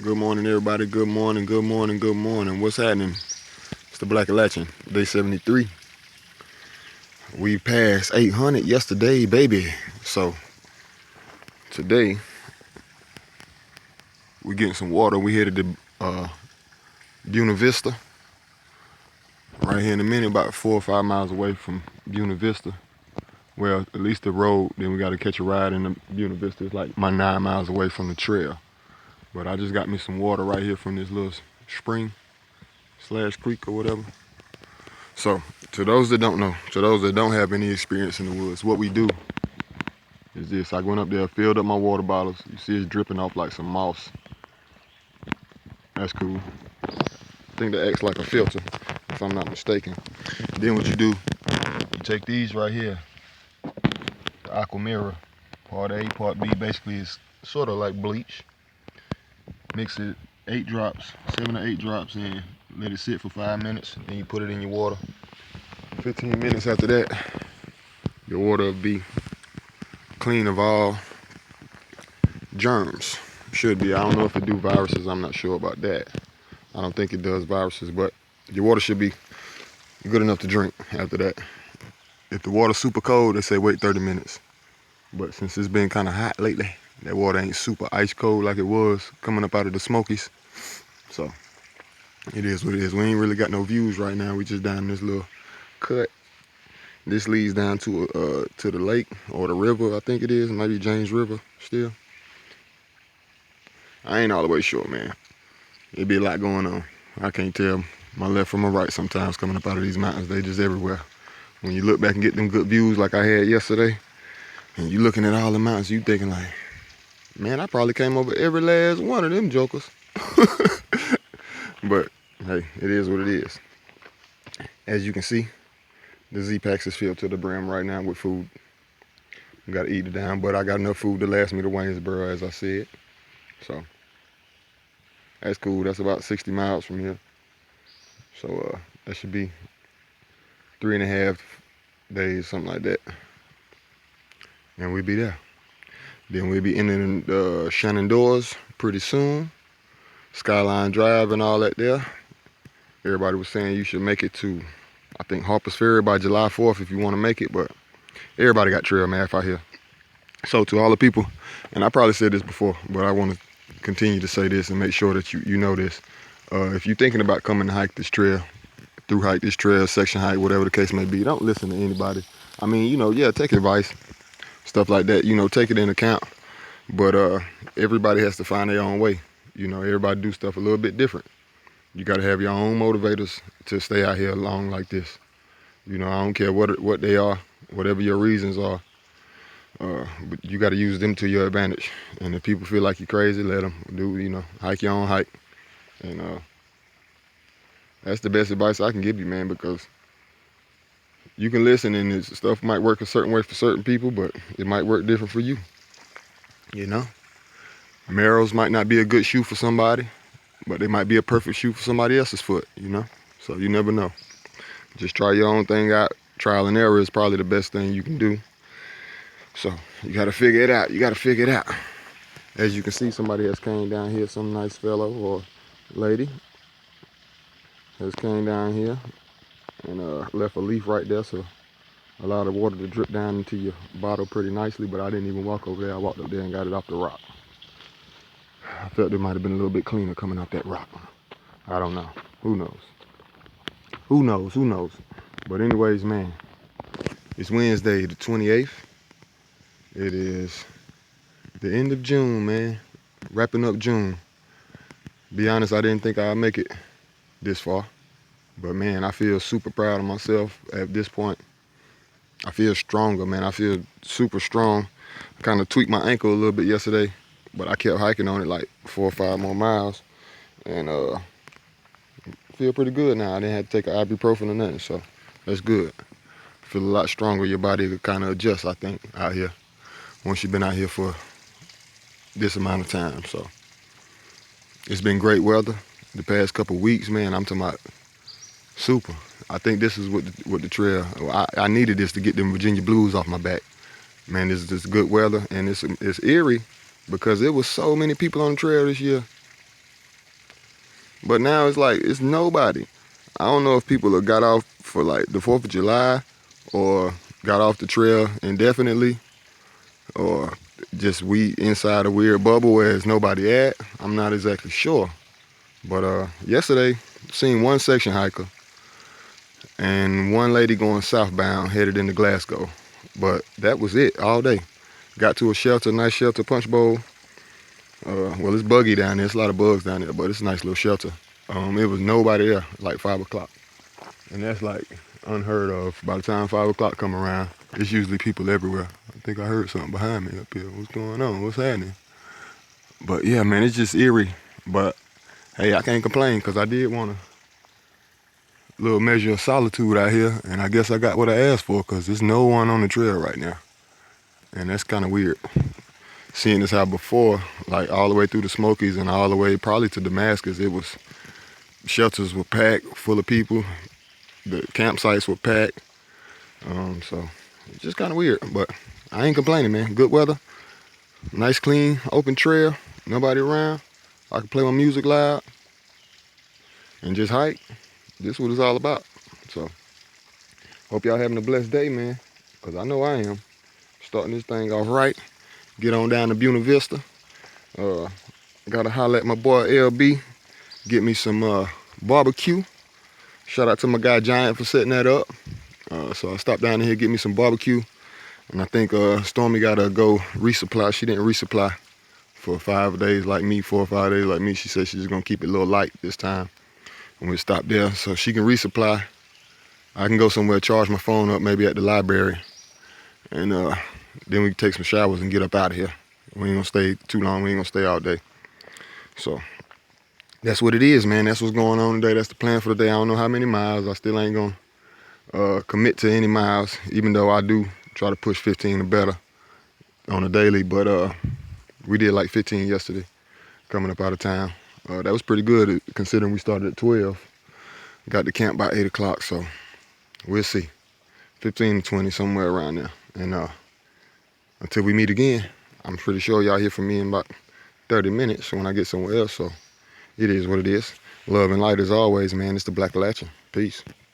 Good morning, everybody. Good morning, good morning, good morning. What's happening? It's the Blackalachian, day 73. We passed 800 yesterday, baby. So, today, we're getting some water. We headed to Buena Vista. Right here in a minute, about 4 or 5 miles away from Buena Vista. Well, at least the road. Then we got to catch a ride in the Buena Vista. It's like my 9 miles away from the trail. But I just got me some water right here from this little spring / creek or whatever. So, to those that don't know, to those that don't have any experience in the woods, what we do is this. I went up there, filled up my water bottles. You see it's dripping off like some moss. That's cool. I think that acts like a filter, if I'm not mistaken. Then what you do, you take these right here, the aqua mirror, part A, part B, basically it's sort of like bleach. Mix it 8 drops, 7 or 8 drops in, let it sit for 5 minutes, then you put it in your water. 15 minutes after that, your water will be clean of all germs. Should be. I don't know if it do viruses. I'm not sure about that. I don't think it does viruses, but your water should be good enough to drink after that. If the water's super cold, they say wait 30 minutes. But since it's been kind of hot lately, that water ain't super ice cold like it was coming up out of the Smokies. So it is what it is. We ain't really got no views right now. We just down this little cut. This leads down to the lake or the river, I think it is. Maybe James River still. I ain't all the way sure, man. It be a lot going on. I can't tell my left from my right sometimes coming up out of these mountains. They just everywhere. When you look back and get them good views like I had yesterday, and you looking at all the mountains, you thinking like, man, I probably came over every last one of them jokers. But hey, it is what it is. As you can see, the Z-Packs is filled to the brim right now with food. We gotta eat it down, but I got enough food to last me to Waynesboro, as I said. So that's cool. That's about 60 miles from here. So that should be 3.5 days, something like that. And we'll be there. Then we'll be entering the Shenandoahs pretty soon. Skyline Drive and all that there. Everybody was saying you should make it to, I think, Harper's Ferry by July 4th if you want to make it, but everybody got trail math out here. So to all the people, and I probably said this before, but I want to continue to say this and make sure that you know this. If you're thinking about coming to hike this trail, through hike this trail, section hike, whatever the case may be, don't listen to anybody. I mean, yeah, take advice, stuff like that, take it in account. But everybody has to find their own way. Everybody do stuff a little bit different. You got to have your own motivators to stay out here long like this. I don't care what they are, whatever your reasons are. But you got to use them to your advantage. And if people feel like you're crazy, let them do, hike your own hike. And that's the best advice I can give you, man, because you can listen and stuff might work a certain way for certain people, but it might work different for you. Marrows might not be a good shoe for somebody, but they might be a perfect shoe for somebody else's foot, So you never know. Just try your own thing out. Trial and error is probably the best thing you can do. So you got to figure it out. As you can see, somebody has came down here, some nice fellow or lady has came down here and left a leaf right there, so allow the water to drip down into your bottle pretty nicely, but I didn't even walk over there. I walked up there and got it off the rock. I felt it might have been a little bit cleaner coming off that rock. I don't know. Who knows? But anyways, man, it's Wednesday the 28th. It is the end of June, man. Wrapping up June. Be honest, I didn't think I'd make it this far. But man, I feel super proud of myself at this point. I feel stronger, man. I feel super strong. I kind of tweaked my ankle a little bit yesterday, but I kept hiking on it like 4 or 5 more miles. And feel pretty good now. I didn't have to take an ibuprofen or nothing, so that's good. Feel a lot stronger. Your body will kind of adjust, I think, out here once you've been out here for this amount of time. So it's been great weather the past couple weeks, man. I'm talking about super. I think this is what the trail. I needed this to get them Virginia blues off my back. Man, this is good weather, and it's eerie because there was so many people on the trail this year. But now it's like, it's nobody. I don't know if people have got off for like the 4th of July or got off the trail indefinitely, or just we inside a weird bubble where there's nobody at. I'm not exactly sure. But yesterday, seen one section hiker and one lady going southbound headed into Glasgow. But that was it all day. Got to a shelter, nice shelter, punch bowl. Well, it's buggy down there. It's a lot of bugs down there, but it's a nice little shelter. It was nobody there, like 5 o'clock. And that's like unheard of. By the time 5 o'clock come around, it's usually people everywhere. I think I heard something behind me up here. What's going on? What's happening? But yeah, man, it's just eerie. But hey, I can't complain because I did want a little measure of solitude out here. And I guess I got what I asked for because there's no one on the trail right now. And that's kind of weird. Seeing this how before, like all the way through the Smokies and all the way probably to Damascus, it was, shelters were packed full of people. The campsites were packed. So it's just kind of weird, but I ain't complaining, man. Good weather, nice, clean, open trail, nobody around. I can play my music loud and just hike. This is what it's all about. So hope y'all having a blessed day, man, because I know I am. Starting this thing off right. Get on down to Buena Vista. Gotta holler at my boy LB. Get me some barbecue. Shout out to my guy Giant for setting that up. So I stopped down here, get me some barbecue. And I think Stormy gotta go resupply. She didn't resupply for 5 days like me, 4 or 5 days like me. She said she's just gonna keep it a little light this time. And we stopped there so she can resupply. I can go somewhere, charge my phone up, maybe at the library. And then we can take some showers and get up out of here. We ain't gonna stay too long. We ain't gonna stay all day. So that's what it is, man. That's what's going on today. That's the plan for the day. I don't know how many miles. I still ain't gonna commit to any miles, even though I do try to push 15 or better on a daily. But we did like 15 yesterday, coming up out of town. That was pretty good considering we started at 12. Got to camp by 8 o'clock, so we'll see. 15 to 20, somewhere around there. And until we meet again, I'm pretty sure y'all hear from me in about 30 minutes when I get somewhere else. So it is what it is. Love and light as always, man. It's the Blackalachian. Peace.